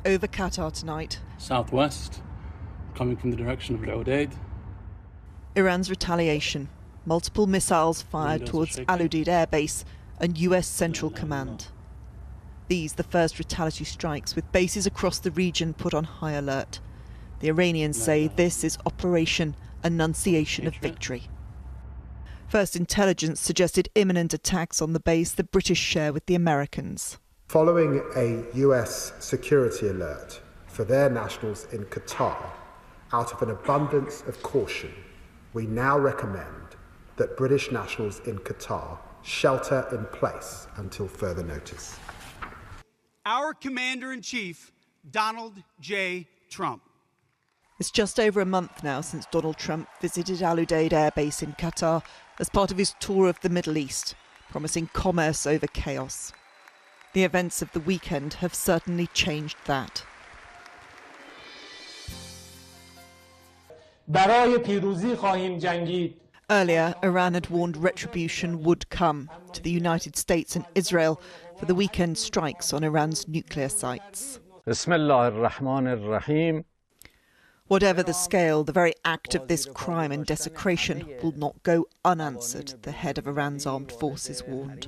over Qatar tonight. Southwest, coming from the direction of Al-Udeid. Iran's retaliation. Multiple missiles fired towards Al-Udeid Air Base and US Central Command. These the first retaliatory strikes, with bases across the region put on high alert. The Iranians say this is Operation Annunciation of Victory. First intelligence suggested imminent attacks on the base the British share with the Americans. Following a US security alert for their nationals in Qatar, out of an abundance of caution, we now recommend that British nationals in Qatar shelter in place until further notice. Our Commander-in-Chief, Donald J. Trump. It's just over a month now since Donald Trump visited Al-Udeid Air Base in Qatar as part of his tour of the Middle East, promising commerce over chaos. The events of the weekend have certainly changed that. Earlier, Iran had warned retribution would come to the United States and Israel for the weekend strikes on Iran's nuclear sites. Whatever the scale, the very act of this crime and desecration will not go unanswered, the head of Iran's armed forces warned.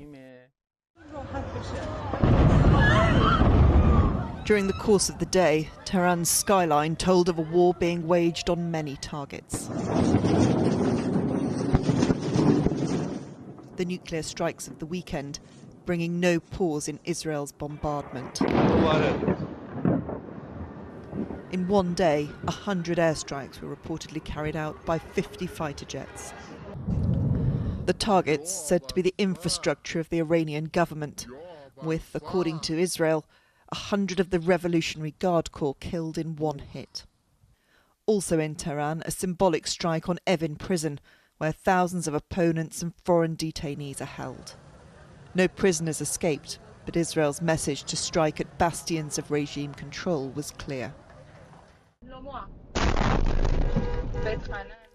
During the course of the day, Tehran's skyline told of a war being waged on many targets. The nuclear strikes of the weekend bringing no pause in Israel's bombardment. In one day, 100 airstrikes were reportedly carried out by 50 fighter jets. The targets said to be the infrastructure of the Iranian government, with, according to Israel, 100 of the Revolutionary Guard Corps killed in one hit. Also in Tehran, a symbolic strike on Evin prison, where thousands of opponents and foreign detainees are held. No prisoners escaped, but Israel's message to strike at bastions of regime control was clear.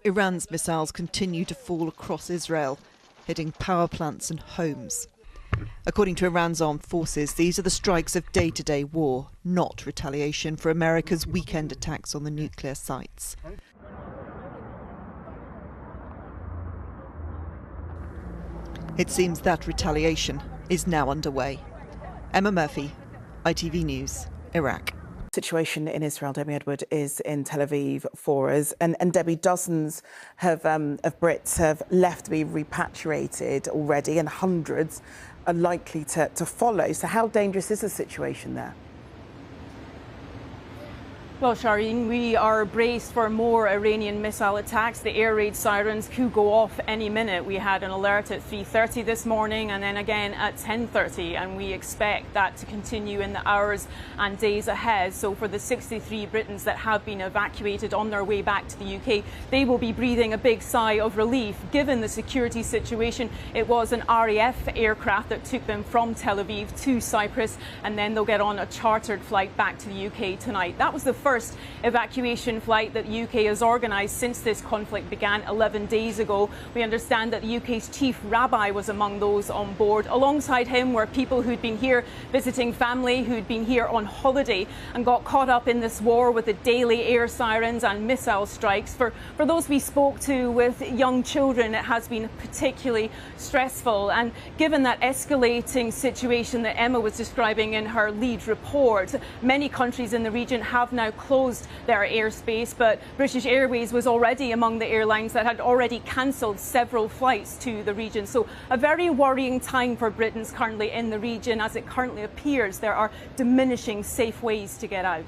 Iran's missiles continue to fall across Israel, hitting power plants and homes. According to Iran's armed forces, these are the strikes of day-to-day war, not retaliation for America's weekend attacks on the nuclear sites. It seems that retaliation is now underway. Emma Murphy, ITV News, Iraq. Situation in Israel, Debbie Edward is in Tel Aviv for us. And Debbie, dozens of Brits have left to be repatriated already, and hundreds are likely to follow. So how dangerous is the situation there? Well, Shireen, we are braced for more Iranian missile attacks. The air raid sirens could go off any minute. We had an alert at 3:30 this morning and then again at 10:30, and we expect that to continue in the hours and days ahead. So for the 63 Britons that have been evacuated on their way back to the UK, they will be breathing a big sigh of relief. Given the security situation, it was an RAF aircraft that took them from Tel Aviv to Cyprus, and then they'll get on a chartered flight back to the UK tonight. That was the first evacuation flight that the UK has organised since this conflict began 11 days ago. We understand that the UK's chief rabbi was among those on board. Alongside him were people who'd been here visiting family, who'd been here on holiday and got caught up in this war with the daily air sirens and missile strikes. For those we spoke to with young children, it has been particularly stressful. And given that escalating situation that Emma was describing in her lead report, many countries in the region have now closed their airspace, but British Airways was already among the airlines that had already cancelled several flights to the region. So a very worrying time for Britons currently in the region. As it currently appears, there are diminishing safe ways to get out.